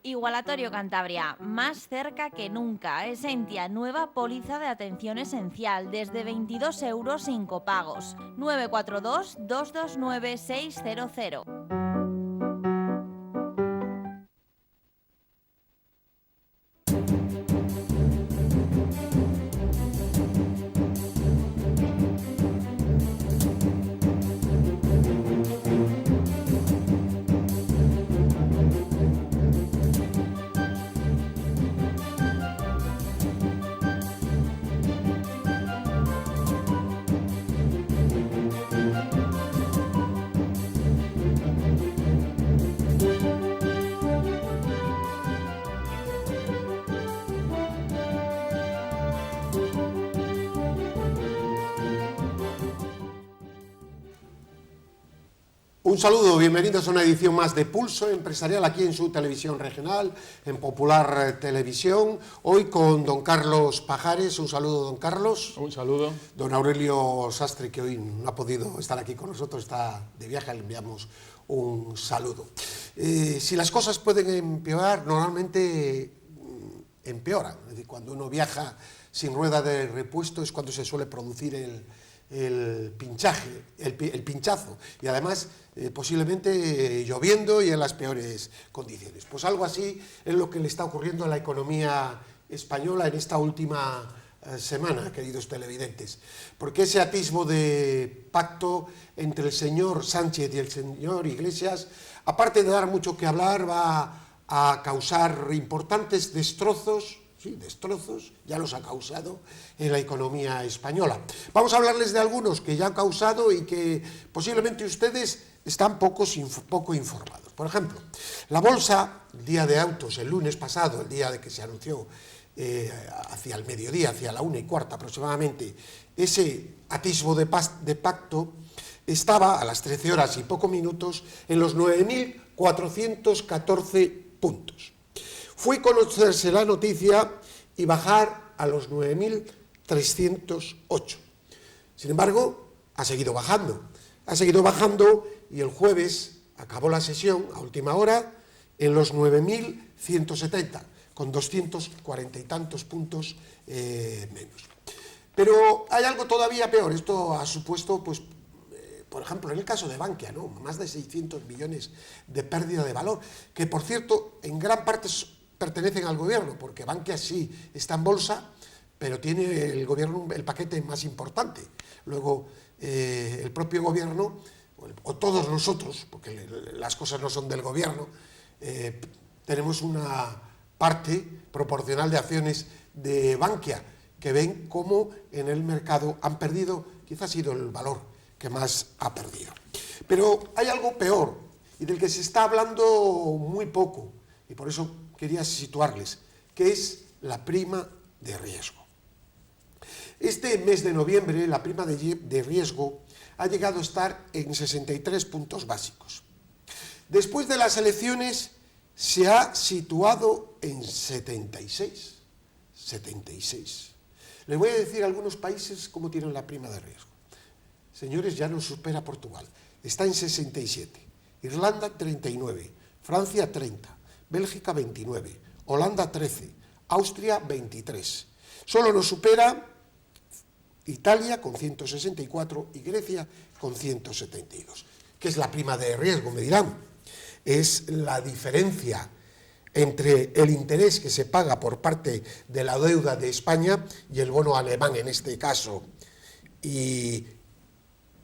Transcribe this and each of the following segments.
Igualatorio Cantabria, más cerca que nunca. Esentia, nueva póliza de atención esencial, desde 22 euros sin copagos. 942-229-600. Un saludo, bienvenidos a una edición más de Pulso Empresarial aquí en su televisión regional, en Popular Televisión. Hoy con don Carlos Pajares. Un saludo, don Carlos. Un saludo. Don Aurelio Sastre, que hoy no ha podido estar aquí con nosotros, está de viaje, le enviamos un saludo. Si las cosas pueden empeorar, normalmente empeoran. Es decir, cuando uno viaja sin rueda de repuesto es cuando se suele producir el pinchazo, y además posiblemente lloviendo y en las peores condiciones. Pues algo así es lo que le está ocurriendo a la economía española en esta última semana, queridos televidentes, porque ese atisbo de pacto entre el señor Sánchez y el señor Iglesias, aparte de dar mucho que hablar, va a causar importantes destrozos. Sí, destrozos, ya los ha causado en la economía española. Vamos a hablarles de algunos que ya han causado y que posiblemente ustedes están poco informados. Por ejemplo, la bolsa, el día de autos, el lunes pasado, el día de que se anunció hacia el mediodía, hacia la 1:15 aproximadamente, ese atisbo de pacto, estaba a las 13 horas y poco minutos en los 9.414 puntos. Fue conocerse la noticia y bajar a los 9.308. Sin embargo, ha seguido bajando y el jueves acabó la sesión a última hora en los 9.170, con 240 y tantos puntos menos. Pero hay algo todavía peor. Esto ha supuesto, pues, por ejemplo, en el caso de Bankia, ¿no?, más de 600 millones de pérdida de valor, que por cierto, en gran parte pertenecen al gobierno, porque Bankia sí está en bolsa, pero tiene el gobierno el paquete más importante. Luego, el propio gobierno, o todos nosotros, porque las cosas no son del gobierno, tenemos una parte proporcional de acciones de Bankia, que ven cómo en el mercado han perdido, quizás ha sido el valor que más ha perdido. Pero hay algo peor, y del que se está hablando muy poco, y por eso quería situarles, que es la prima de riesgo. Este mes de noviembre, la prima de riesgo ha llegado a estar en 63 puntos básicos. Después de las elecciones se ha situado en 76. Les voy a decir a algunos países cómo tienen la prima de riesgo. Señores, ya nos supera Portugal, está en 67, Irlanda 39, Francia 30, Bélgica 29, Holanda 13, Austria 23. Solo nos supera Italia con 164 y Grecia con 172. ¿Qué es la prima de riesgo? Me dirán. Es la diferencia entre el interés que se paga por parte de la deuda de España y el bono alemán en este caso. Y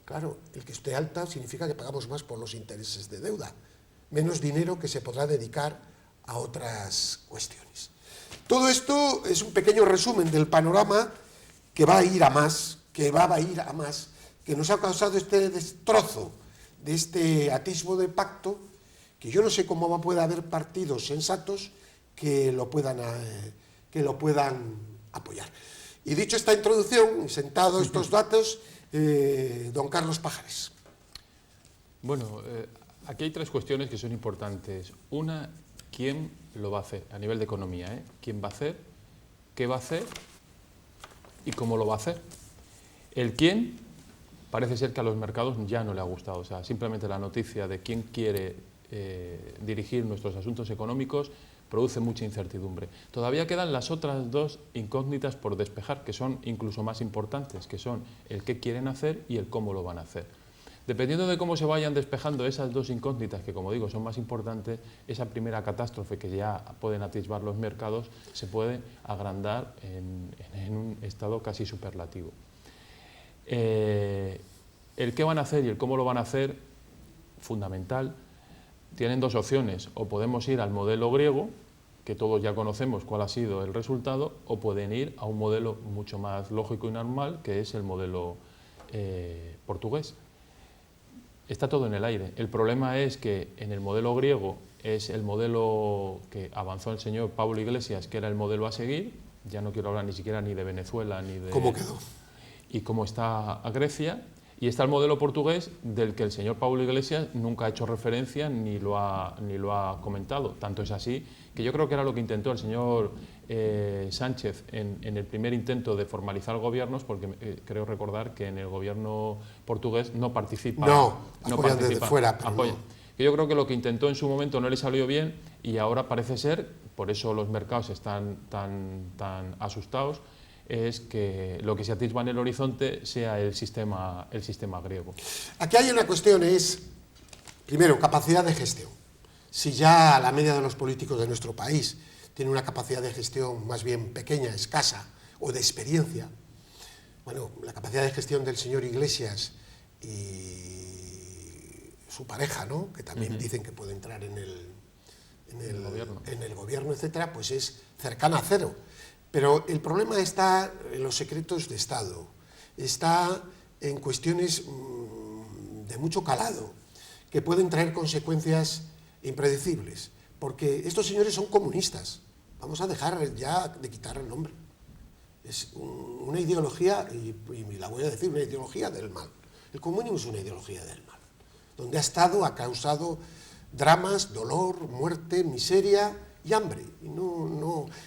claro, el que esté alta significa que pagamos más por los intereses de deuda, menos dinero que se podrá dedicar a otras cuestiones. Todo esto es un pequeño resumen del panorama que va a ir a más, que nos ha causado este destrozo de este atisbo de pacto, que yo no sé cómo puede haber partidos sensatos que lo puedan apoyar. Y dicho esta introducción, y sentado estos datos, don Carlos Pajares. Bueno, aquí hay tres cuestiones que son importantes. Una, ¿quién lo va a hacer a nivel de economía? ¿Quién va a hacer? ¿Qué va a hacer? ¿Y cómo lo va a hacer? El quién parece ser que a los mercados ya no le ha gustado. O sea, simplemente la noticia de quién quiere dirigir nuestros asuntos económicos produce mucha incertidumbre. Todavía quedan las otras dos incógnitas por despejar, que son incluso más importantes, que son el qué quieren hacer y el cómo lo van a hacer. Dependiendo de cómo se vayan despejando esas dos incógnitas, que como digo son más importantes, esa primera catástrofe que ya pueden atisbar los mercados se puede agrandar en un estado casi superlativo. El qué van a hacer y el cómo lo van a hacer, fundamental. Tienen dos opciones: o podemos ir al modelo griego, que todos ya conocemos cuál ha sido el resultado, o pueden ir a un modelo mucho más lógico y normal, que es el modelo portugués. Está todo en el aire. El problema es que en el modelo griego es el modelo que avanzó el señor Pablo Iglesias, que era el modelo a seguir. Ya no quiero hablar ni siquiera ni de Venezuela ni de... ¿Cómo quedó? Y cómo está a Grecia. Y está el modelo portugués, del que el señor Pablo Iglesias nunca ha hecho referencia ni lo ha comentado. Tanto es así que yo creo que era lo que intentó el señor Sánchez en el primer intento de formalizar gobiernos, porque creo recordar que en el gobierno portugués no participa. No participa, desde fuera, pero apoya. no. Yo creo que lo que intentó en su momento no le salió bien y ahora parece ser, por eso los mercados están tan asustados, es que lo que se atisba en el horizonte sea el sistema griego. Aquí hay una cuestión, es, primero, capacidad de gestión. Si ya la media de los políticos de nuestro país tiene una capacidad de gestión más bien pequeña, escasa, o de experiencia, bueno, la capacidad de gestión del señor Iglesias y su pareja, ¿no?, que también dicen que puede entrar en el gobierno, etcétera, pues es cercana a cero. Pero el problema está en los secretos de Estado, está en cuestiones de mucho calado, que pueden traer consecuencias impredecibles, porque estos señores son comunistas. Vamos a dejar ya de quitar el nombre. Es una ideología, y la voy a decir, una ideología del mal. El comunismo es una ideología del mal. Donde ha estado, ha causado dramas, dolor, muerte, miseria y hambre,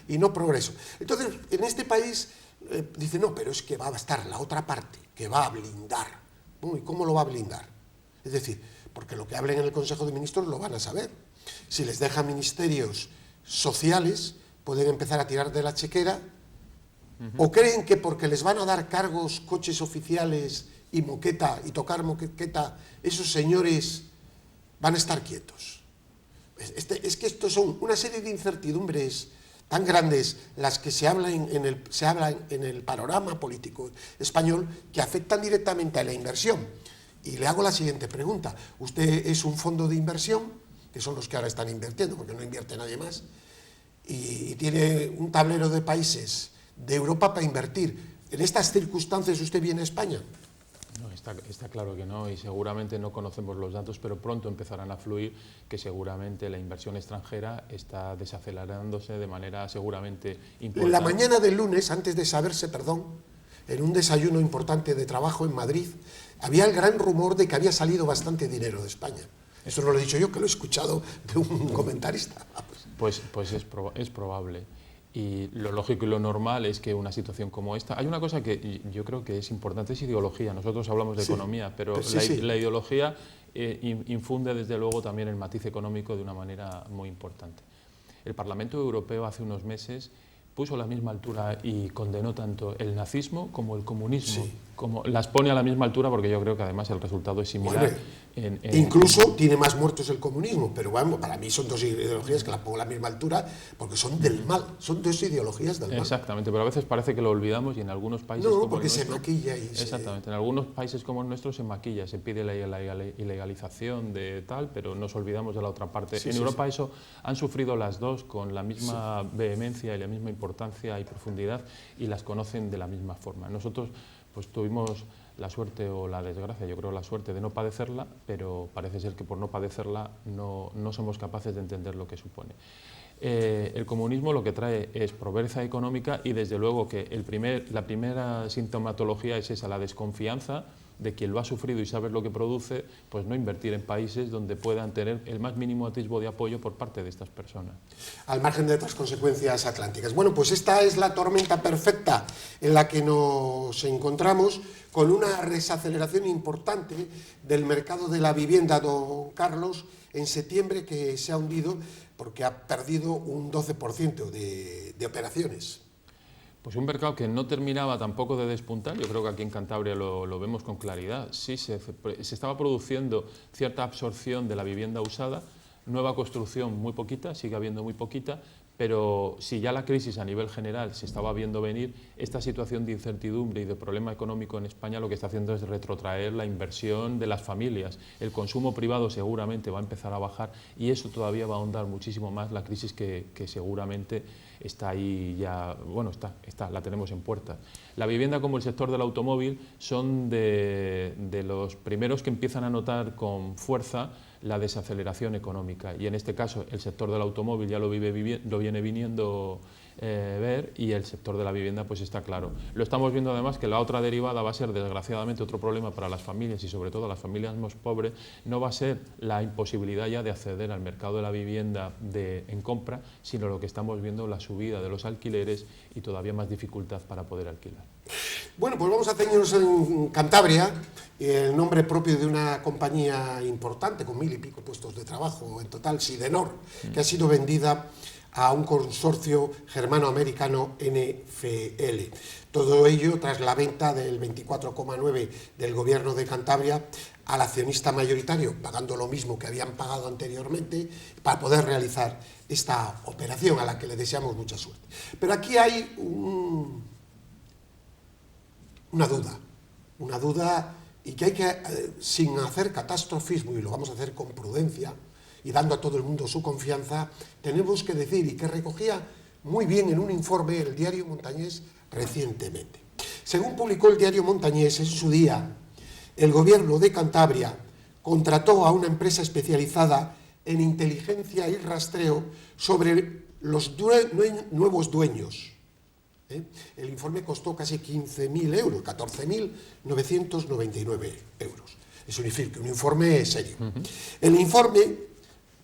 y no progreso. Entonces, en este país dicen, no, pero es que va a estar la otra parte, que va a blindar. ¿Y cómo lo va a blindar? Es decir, porque lo que hablen en el Consejo de Ministros lo van a saber. Si les deja ministerios sociales, pueden empezar a tirar de la chequera, o creen que porque les van a dar cargos, coches oficiales y moqueta, y tocar moqueta, esos señores van a estar quietos. Es que estos son una serie de incertidumbres tan grandes las que se hablan en el panorama político español, que afectan directamente a la inversión. Y le hago la siguiente pregunta. Usted es un fondo de inversión, que son los que ahora están invirtiendo, porque no invierte nadie más, y tiene un tablero de países de Europa para invertir. ¿En estas circunstancias usted viene a España? No, está claro que no, y seguramente no conocemos los datos, pero pronto empezarán a fluir, que seguramente la inversión extranjera está desacelerándose de manera seguramente importante. En la mañana del lunes, antes de saberse, en un desayuno importante de trabajo en Madrid, había el gran rumor de que había salido bastante dinero de España. Eso no lo he dicho yo, que lo he escuchado de un comentarista. Pues es probable. Y lo lógico y lo normal es que una situación como esta... Hay una cosa que yo creo que es importante, es ideología. Nosotros hablamos de economía, pero la ideología infunde desde luego también el matiz económico de una manera muy importante. El Parlamento Europeo hace unos meses puso a la misma altura y condenó tanto el nazismo como el comunismo. Las pone a la misma altura, porque yo creo que además el resultado es similar. Bueno, incluso tiene más muertos el comunismo, pero bueno, para mí son dos ideologías que las pongo a la misma altura, porque son del mal, son dos ideologías del mal. Exactamente, pero a veces parece que lo olvidamos y en algunos países no, como porque el nuestro, se maquilla. Exactamente, en algunos países como el nuestro se maquilla, se pide la ilegalización de tal, pero nos olvidamos de la otra parte. En Europa eso han sufrido las dos con la misma vehemencia y la misma importancia y profundidad, y las conocen de la misma forma. Nosotros pues tuvimos la suerte o la desgracia, yo creo la suerte de no padecerla, pero parece ser que por no padecerla no somos capaces de entender lo que supone. El comunismo lo que trae es pobreza económica, y desde luego que la primera sintomatología es esa, la desconfianza de quien lo ha sufrido y saber lo que produce, pues no invertir en países donde puedan tener el más mínimo atisbo de apoyo por parte de estas personas. Al margen de otras consecuencias atlánticas. Bueno, pues esta es la tormenta perfecta en la que nos encontramos, con una desaceleración importante del mercado de la vivienda, don Carlos, en septiembre, que se ha hundido porque ha perdido un 12% de operaciones. Pues un mercado que no terminaba tampoco de despuntar. Yo creo que aquí en Cantabria lo vemos con claridad. Sí, se estaba produciendo cierta absorción de la vivienda usada, nueva construcción muy poquita, sigue habiendo muy poquita, pero si ya la crisis a nivel general se estaba viendo venir, esta situación de incertidumbre y de problema económico en España lo que está haciendo es retrotraer la inversión de las familias. El consumo privado seguramente va a empezar a bajar y eso todavía va a ahondar muchísimo más la crisis que seguramente está ahí ya, bueno, la tenemos en puerta. La vivienda, como el sector del automóvil, son de los primeros que empiezan a notar con fuerza la desaceleración económica, y en este caso el sector del automóvil ya lo viene viniendo ver, y el sector de la vivienda pues está claro. Lo estamos viendo además que la otra derivada va a ser, desgraciadamente, otro problema para las familias, y sobre todo las familias más pobres, no va a ser la imposibilidad ya de acceder al mercado de la vivienda en compra, sino lo que estamos viendo, la subida de los alquileres y todavía más dificultad para poder alquilar. Bueno, pues vamos a ceñirnos en Cantabria, el nombre propio de una compañía importante, con 1000 y pico puestos de trabajo en total, Sidenor, que ha sido vendida a un consorcio germano-americano, NFL. Todo ello tras la venta del 24,9% del gobierno de Cantabria al accionista mayoritario, pagando lo mismo que habían pagado anteriormente, para poder realizar esta operación, a la que le deseamos mucha suerte. Pero aquí hay una duda, y que hay que, sin hacer catastrofismo, y lo vamos a hacer con prudencia, y dando a todo el mundo su confianza, tenemos que decir, y que recogía muy bien en un informe el diario Montañés recientemente. Según publicó el diario Montañés, en su día, el gobierno de Cantabria contrató a una empresa especializada en inteligencia y rastreo sobre los nuevos dueños. El informe costó casi 15.000 euros, 14.999 euros. Es un informe serio. El informe,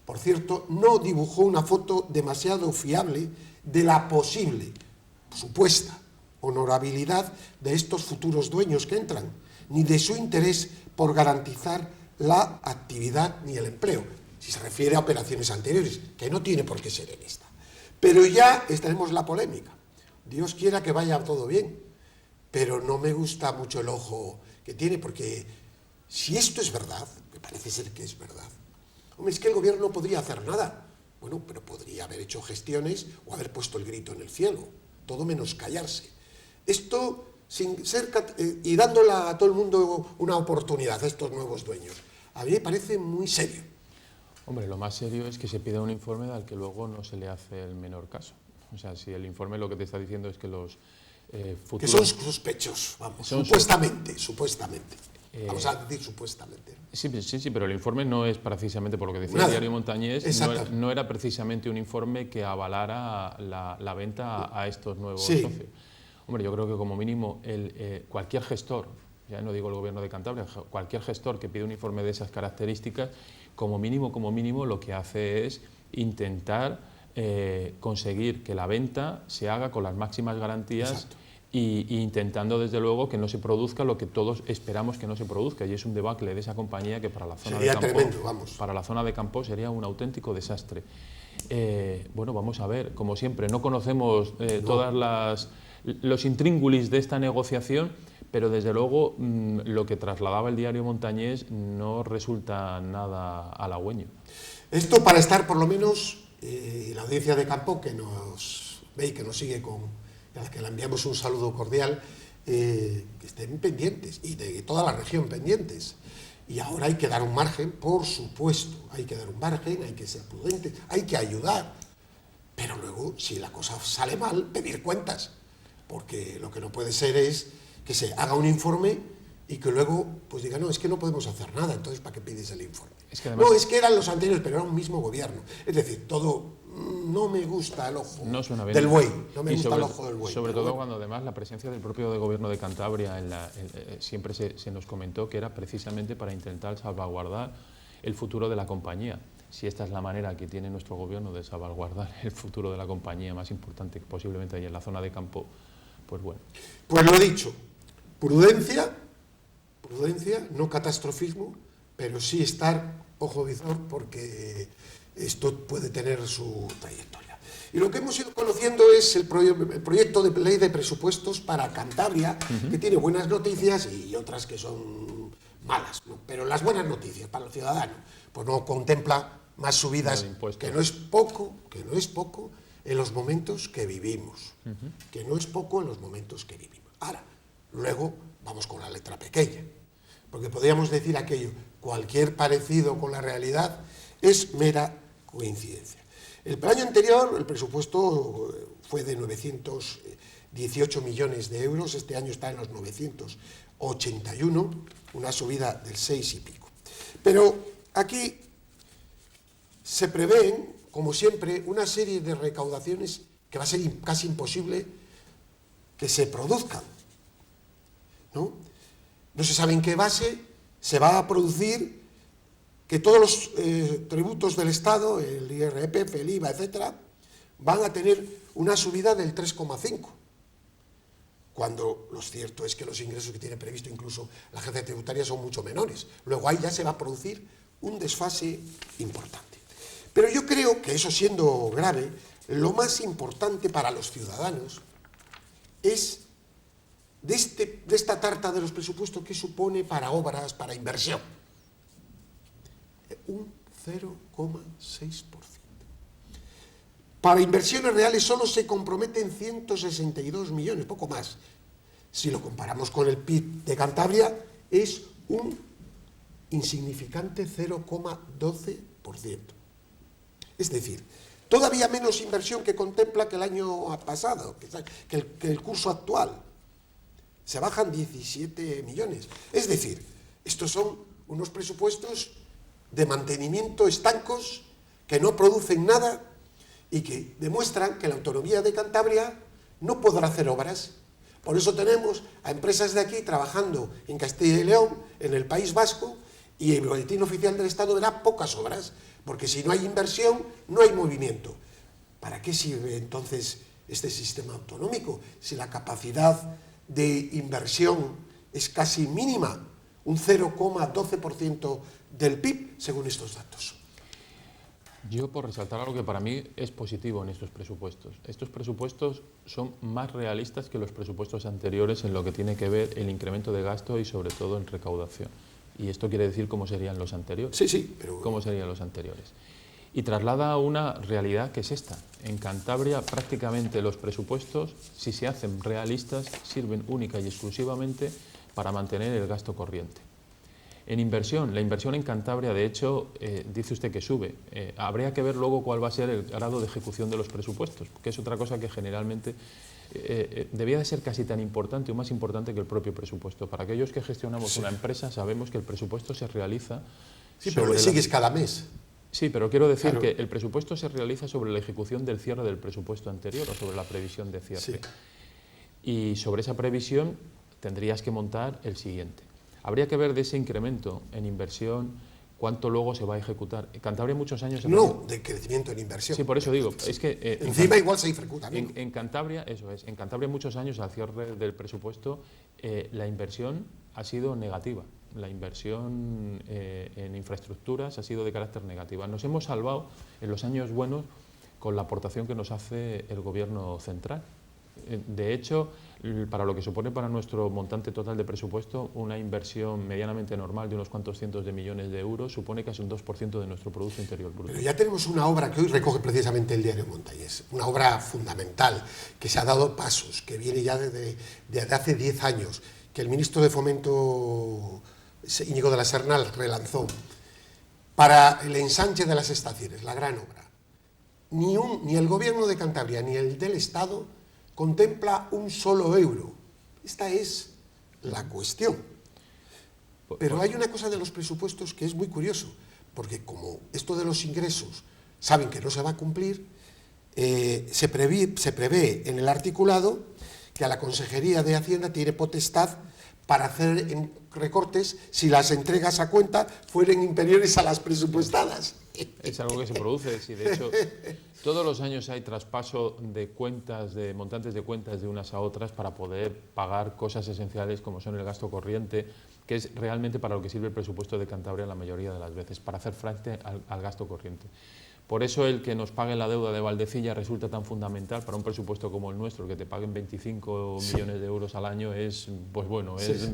por cierto, no dibujó una foto demasiado fiable de la posible, supuesta, honorabilidad de estos futuros dueños que entran, ni de su interés por garantizar la actividad ni el empleo, si se refiere a operaciones anteriores, que no tiene por qué ser en esta. Pero ya estaremos la polémica. Dios quiera que vaya todo bien, pero no me gusta mucho el ojo que tiene, porque si esto es verdad, que parece ser que es verdad, hombre, es que el gobierno no podría hacer nada. Bueno, pero podría haber hecho gestiones o haber puesto el grito en el cielo, todo menos callarse. Esto sin ser y dándole a todo el mundo una oportunidad a estos nuevos dueños, a mí me parece muy serio. Hombre, lo más serio es que se pida un informe al que luego no se le hace el menor caso. O sea, si el informe lo que te está diciendo es que los futuros... Que son sospechosos, vamos, supuestamente. Vamos a decir supuestamente. Sí, pero el informe no es precisamente, por lo que decía el diario Montañés, no era precisamente un informe que avalara la venta a estos nuevos socios. Hombre, yo creo que como mínimo cualquier gestor, ya no digo el gobierno de Cantabria, cualquier gestor que pide un informe de esas características, como mínimo lo que hace es intentar conseguir que la venta se haga con las máximas garantías. Y intentando desde luego que no se produzca lo que todos esperamos que no se produzca, y es un debacle de esa compañía que para la zona para la zona de Campo sería un auténtico desastre. Bueno, vamos a ver, como siempre, no conocemos todas los intríngulis de esta negociación, pero desde luego lo que trasladaba el diario Montañés no resulta nada halagüeño. Esto para estar por lo menos, la audiencia de Campo, que nos ve y que nos sigue a las que le enviamos un saludo cordial, que estén pendientes, y de toda la región pendientes. Y ahora hay que dar un margen, por supuesto, hay que dar un margen, hay que ser prudentes, hay que ayudar, pero luego, si la cosa sale mal, pedir cuentas, porque lo que no puede ser es que se haga un informe y que luego pues diga, no, es que no podemos hacer nada, entonces ¿para qué pides el informe? Es que además, no, es que eran los anteriores, pero era un mismo gobierno. Es decir, todo no me gusta el ojo No suena bien. del buey, no me Y gusta el ojo del buey. Sobre pero todo bueno. cuando además la presencia del propio gobierno de Cantabria siempre se nos comentó que era precisamente para intentar salvaguardar el futuro de la compañía. Si esta es la manera que tiene nuestro gobierno de salvaguardar el futuro de la compañía más importante que posiblemente hay en la zona de campo, pues bueno. Pues lo dicho, prudencia, no catastrofismo, pero sí estar ojo visor porque esto puede tener su trayectoria. Y lo que hemos ido conociendo es el proyecto de ley de presupuestos para Cantabria, que tiene buenas noticias y otras que son malas, ¿no? Pero las buenas noticias para el ciudadano, pues no contempla más subidas, que no es poco en los momentos que vivimos, Ahora, luego vamos con la letra pequeña, porque podríamos decir aquello, cualquier parecido con la realidad es mera coincidencia. El año anterior el presupuesto fue de 918 millones de euros, este año está en los 981, una subida del 6 y pico. Pero aquí se prevén, como siempre, una serie de recaudaciones que va a ser casi imposible que se produzcan, ¿no? No se sabe en qué base se va a producir que todos los tributos del Estado, el IRPF, el IVA, etcétera, van a tener una subida del 3,5%, cuando lo cierto es que los ingresos que tiene previsto incluso la agencia tributaria son mucho menores. Luego ahí ya se va a producir un desfase importante. Pero yo creo que eso siendo grave, lo más importante para los ciudadanos es de esta tarta de los presupuestos que supone para obras, para inversión. Un 0,6%. Para inversiones reales solo se comprometen 162 millones, poco más. Si lo comparamos con el PIB de Cantabria, es un insignificante 0,12%. Es decir, todavía menos inversión que contempla que el año pasado, que el curso actual. Se bajan 17 millones. Es decir, estos son unos presupuestos de mantenimiento estancos que no producen nada y que demuestran que la autonomía de Cantabria no podrá hacer obras. Por eso tenemos a empresas de aquí trabajando en Castilla y León, en el País Vasco, y el Boletín Oficial del Estado verá pocas obras, porque si no hay inversión, no hay movimiento. ¿Para qué sirve entonces este sistema autonómico si la capacidad de inversión es casi mínima, un 0,12% del PIB, según estos datos? Yo, por resaltar algo que para mí es positivo en estos presupuestos. Estos presupuestos son más realistas que los presupuestos anteriores en lo que tiene que ver el incremento de gasto y sobre todo en recaudación. Y esto quiere decir cómo serían los anteriores. Sí, pero... ¿Cómo serían los anteriores? Y traslada a una realidad que es esta. En Cantabria prácticamente los presupuestos, si se hacen realistas, sirven única y exclusivamente para mantener el gasto corriente. En inversión, la inversión en Cantabria, de hecho, dice usted que sube. Habría que ver luego cuál va a ser el grado de ejecución de los presupuestos, que es otra cosa que generalmente debía de ser casi tan importante o más importante que el propio presupuesto. Para aquellos que gestionamos una empresa sabemos que el presupuesto se realiza... Sí, pero le sigues cada mes. Sí, pero quiero decir que el presupuesto se realiza sobre la ejecución del cierre del presupuesto anterior o sobre la previsión de cierre. Sí. Y sobre esa previsión tendrías que montar el siguiente. Habría que ver de ese incremento en inversión cuánto luego se va a ejecutar. Cantabria muchos años... No, de crecimiento en inversión. Sí, por eso digo, es que... encima igual se ejecuta. En Cantabria, eso es, en Cantabria muchos años al cierre del presupuesto la inversión ha sido negativa. La inversión en infraestructuras ha sido de carácter negativa. Nos hemos salvado en los años buenos con la aportación que nos hace el Gobierno central. De hecho, para lo que supone para nuestro montante total de presupuesto, una inversión medianamente normal de unos cuantos cientos de millones de euros supone casi un 2% de nuestro Producto Interior Bruto. Pero ya tenemos una obra que hoy recoge precisamente el diario Montañés, una obra fundamental, que se ha dado pasos, que viene ya desde hace 10 años, que el ministro de Fomento, Íñigo de la Serna, relanzó, para el ensanche de las estaciones, la gran obra. Ni el Gobierno de Cantabria ni el del Estado contempla un solo euro. Esta es la cuestión. Pero hay una cosa de los presupuestos que es muy curioso, porque como esto de los ingresos saben que no se va a cumplir, se prevé en el articulado que a la Consejería de Hacienda tiene potestad para hacer recortes si las entregas a cuenta fueren inferiores a las presupuestadas. Es algo que se produce, sí, de hecho, todos los años hay traspaso de cuentas, de montantes de cuentas de unas a otras para poder pagar cosas esenciales como son el gasto corriente, que es realmente para lo que sirve el presupuesto de Cantabria la mayoría de las veces, para hacer frente al gasto corriente. Por eso el que nos paguen la deuda de Valdecilla resulta tan fundamental para un presupuesto como el nuestro, que te paguen 25 millones de euros al año es, pues bueno, es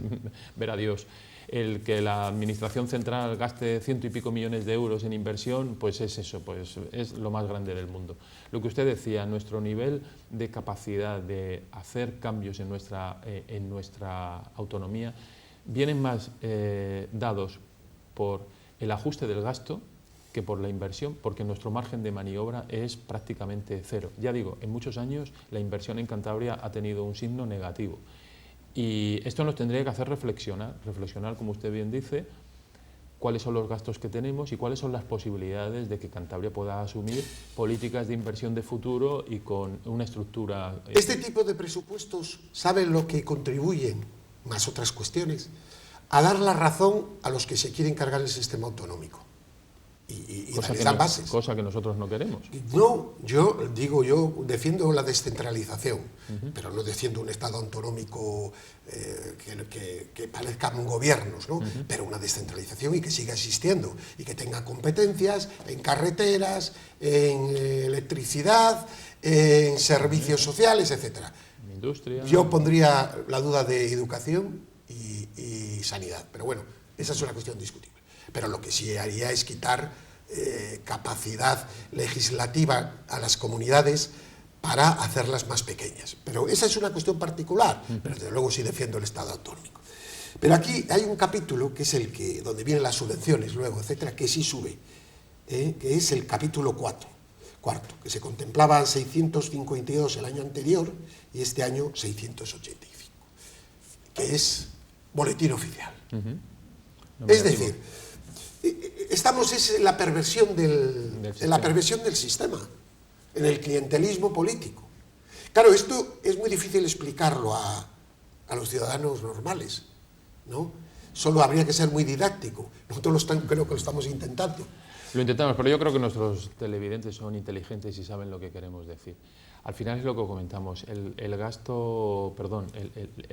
ver a Dios. El que la Administración Central gaste 100 y pico millones de euros en inversión, pues es eso, pues es lo más grande del mundo. Lo que usted decía, nuestro nivel de capacidad de hacer cambios en nuestra autonomía vienen más dados por el ajuste del gasto que por la inversión, porque nuestro margen de maniobra es prácticamente cero. Ya digo, en muchos años la inversión en Cantabria ha tenido un signo negativo. Y esto nos tendría que hacer reflexionar, como usted bien dice, cuáles son los gastos que tenemos y cuáles son las posibilidades de que Cantabria pueda asumir políticas de inversión de futuro y con una estructura... Este tipo de presupuestos, ¿saben lo que contribuyen, más otras cuestiones, a dar la razón a los que se quieren cargar el sistema autonómico? Y darles las bases. Cosa que nosotros no queremos. No, yo defiendo la descentralización, pero no defiendo un Estado autonómico que parezcan gobiernos, ¿no? Pero una descentralización y que siga existiendo y que tenga competencias en carreteras, en electricidad, en servicios sociales, etcétera. Industria. Yo pondría la duda de educación y sanidad, pero bueno, esa es una cuestión discutible. Pero lo que sí haría es quitar capacidad legislativa a las comunidades para hacerlas más pequeñas. Pero esa es una cuestión particular, pero desde luego sí defiendo el Estado autonómico. Pero aquí hay un capítulo que es el que, donde vienen las subvenciones luego, etcétera, que sí sube, que es el capítulo cuarto, que se contemplaban 652 el año anterior y este año 685, que es boletín oficial. Es decir, estamos en la perversión del sistema, en el clientelismo político. Claro, esto es muy difícil explicarlo a los ciudadanos normales, ¿no? Solo habría que ser muy didáctico. Nosotros creo que lo estamos intentando. Lo intentamos, pero yo creo que nuestros televidentes son inteligentes y saben lo que queremos decir. Al final es lo que comentamos, el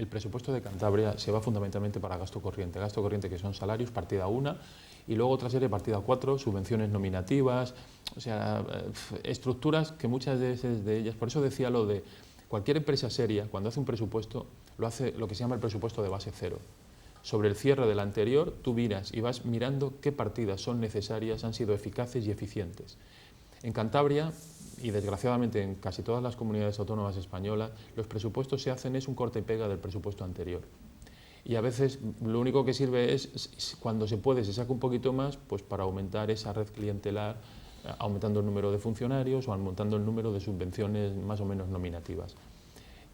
presupuesto de Cantabria se va fundamentalmente para gasto corriente que son salarios, partida 1, y luego otra serie, partida 4, subvenciones nominativas, o sea, estructuras que muchas veces de ellas, por eso decía lo de cualquier empresa seria, cuando hace un presupuesto, lo hace lo que se llama el presupuesto de base cero. Sobre el cierre del anterior, tú miras y vas mirando qué partidas son necesarias, han sido eficaces y eficientes. En Cantabria, y desgraciadamente en casi todas las comunidades autónomas españolas, los presupuestos se hacen es un corta y pega del presupuesto anterior. Y a veces lo único que sirve es, cuando se puede, se saca un poquito más, pues para aumentar esa red clientelar, aumentando el número de funcionarios o aumentando el número de subvenciones más o menos nominativas.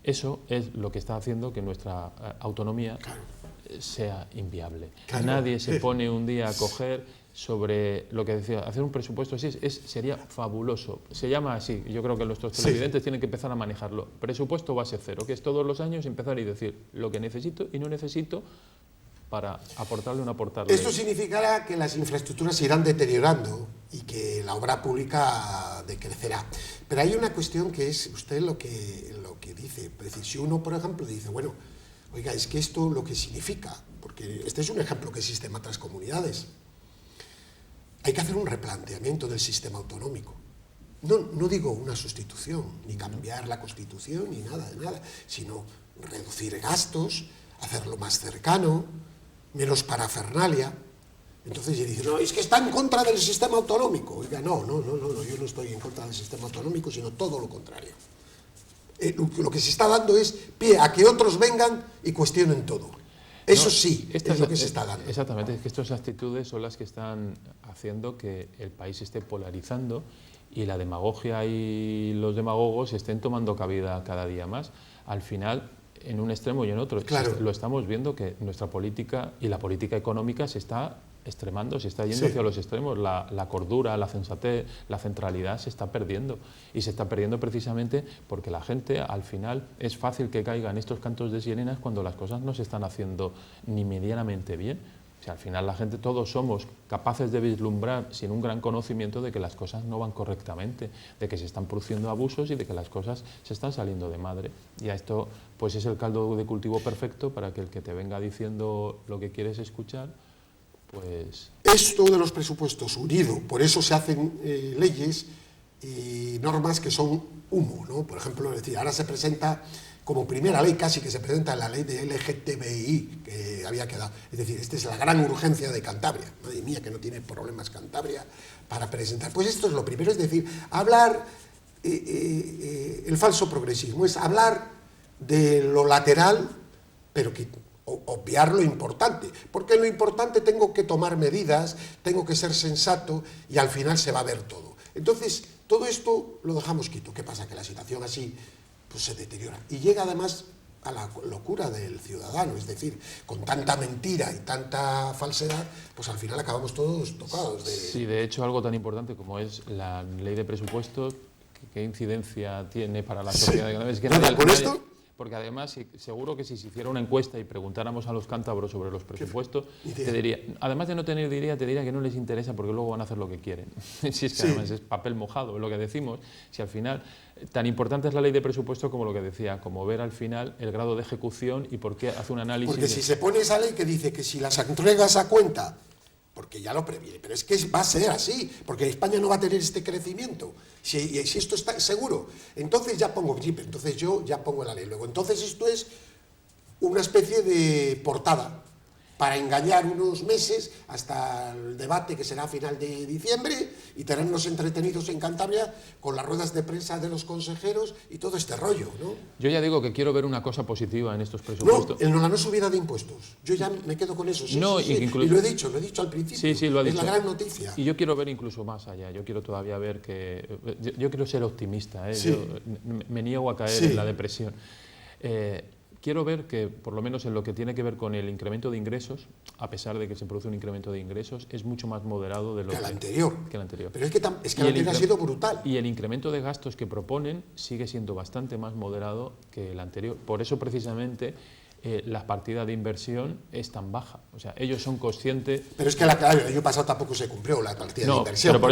Eso es lo que está haciendo que nuestra autonomía sea inviable. Claro. Nadie se pone un día a coger sobre lo que decía, hacer un presupuesto así sería fabuloso. Se llama así, yo creo que nuestros televidentes tienen que empezar a manejarlo. Presupuesto base cero, que es todos los años empezar y decir lo que necesito y no necesito para aportarle o no aportarle. Esto significará que las infraestructuras se irán deteriorando y que la obra pública decrecerá. Pero hay una cuestión que es usted lo que dice. Si uno, por ejemplo, dice, bueno, oiga, es que esto lo que significa, porque este es un ejemplo que existe en otras comunidades. Hay que hacer un replanteamiento del sistema autonómico. No digo una sustitución, ni cambiar la Constitución, ni nada, sino reducir gastos, hacerlo más cercano, menos parafernalia. Entonces yo digo, no, es que está en contra del sistema autonómico. Oiga, no, yo no estoy en contra del sistema autonómico, sino todo lo contrario. Lo que se está dando es pie a que otros vengan y cuestionen todo. Eso sí, es lo que se está dando. Exactamente, es que estas actitudes son las que están haciendo que el país se esté polarizando y la demagogia y los demagogos estén tomando cabida cada día más. Al final, en un extremo y en otro. Claro. Lo estamos viendo que nuestra política y la política económica se está extremando, se está yendo hacia los extremos. La cordura, la sensatez, la centralidad se está perdiendo. Y se está perdiendo precisamente porque la gente, al final, es fácil que caigan estos cantos de sirenas cuando las cosas no se están haciendo ni medianamente bien. O sea, al final la gente, todos somos capaces de vislumbrar sin un gran conocimiento de que las cosas no van correctamente, de que se están produciendo abusos y de que las cosas se están saliendo de madre. Y a esto pues es el caldo de cultivo perfecto para que el que te venga diciendo lo que quieres escuchar, pues... Esto de los presupuestos unido, por eso se hacen leyes y normas que son humo, ¿no? Por ejemplo, es decir, ahora se presenta como primera ley, casi que se presenta la ley de LGTBI, que había quedado. Es decir, esta es la gran urgencia de Cantabria. Madre mía, que no tiene problemas Cantabria para presentar. Pues esto es lo primero, es decir, hablar, el falso progresismo, es hablar de lo lateral, pero que obviar lo importante, porque en lo importante tengo que tomar medidas, tengo que ser sensato y al final se va a ver todo. Entonces, todo esto lo dejamos quieto. ¿Qué pasa? Que la situación así pues se deteriora y llega además a la locura del ciudadano, es decir, con tanta mentira y tanta falsedad, pues al final acabamos todos tocados. Sí, de hecho, algo tan importante como es la ley de presupuestos, ¿qué incidencia tiene para la sociedad de Cantabria? Es que ¿Con esto? Porque además, seguro que si se hiciera una encuesta y preguntáramos a los cántabros sobre los presupuestos, te diría, además de no tener idea, te diría que no les interesa porque luego van a hacer lo que quieren. Si es que además es papel mojado, es lo que decimos. Si al final, tan importante es la ley de presupuesto como lo que decía, como ver al final el grado de ejecución y por qué hace un análisis. Porque si se pone esa ley que dice que si las entregas a cuenta, porque ya lo previene, pero es que va a ser así, porque España no va a tener este crecimiento. Si esto está seguro, entonces ya pongo, entonces yo ya pongo la ley. Luego, entonces esto es una especie de portada para engañar unos meses hasta el debate que será a final de diciembre y tenernos entretenidos en Cantabria con las ruedas de prensa de los consejeros y todo este rollo, ¿no? Yo ya digo que quiero ver una cosa positiva en estos presupuestos. No, la no subida de impuestos. Yo ya me quedo con eso. Sí, no, sí. Y lo he dicho al principio. Sí, lo ha dicho. Es la gran noticia. Y yo quiero ver incluso más allá. Yo quiero todavía ver que... Yo quiero ser optimista, ¿eh? Sí. Yo me niego a caer en la depresión. Quiero ver que, por lo menos en lo que tiene que ver con el incremento de ingresos, a pesar de que se produce un incremento de ingresos, es mucho más moderado de lo que el anterior. Pero es que el anterior ha sido brutal. Y el incremento de gastos que proponen sigue siendo bastante más moderado que el anterior. Por eso, precisamente, la partida de inversión es tan baja. O sea, ellos son conscientes... Pero es que el año pasado tampoco se cumplió la partida de inversión. Pero por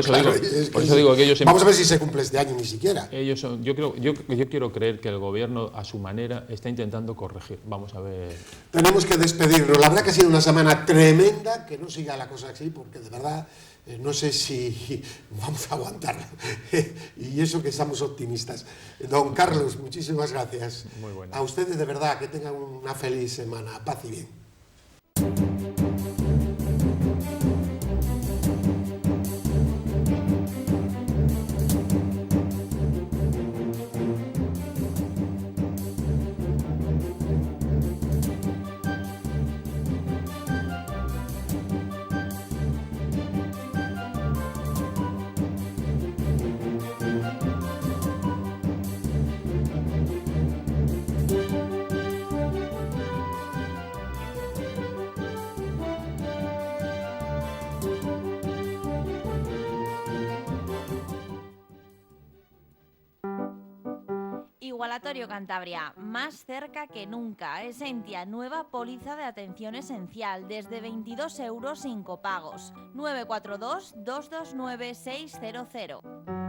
eso digo que ellos... Vamos a ver si se cumple este año ni siquiera. Yo quiero creer que el gobierno, a su manera, está intentando corregir. Vamos a ver... Tenemos que despedirnos. La verdad que ha sido una semana tremenda, que no siga la cosa así, porque de verdad... no sé si vamos a aguantarla. Y eso que estamos optimistas. Don Carlos, muchísimas gracias. Muy bueno. A ustedes de verdad, que tengan una feliz semana. Paz y bien. Igualatorio Cantabria, más cerca que nunca. Esentia, nueva póliza de atención esencial, desde 22 € sin copagos. 942 229 600.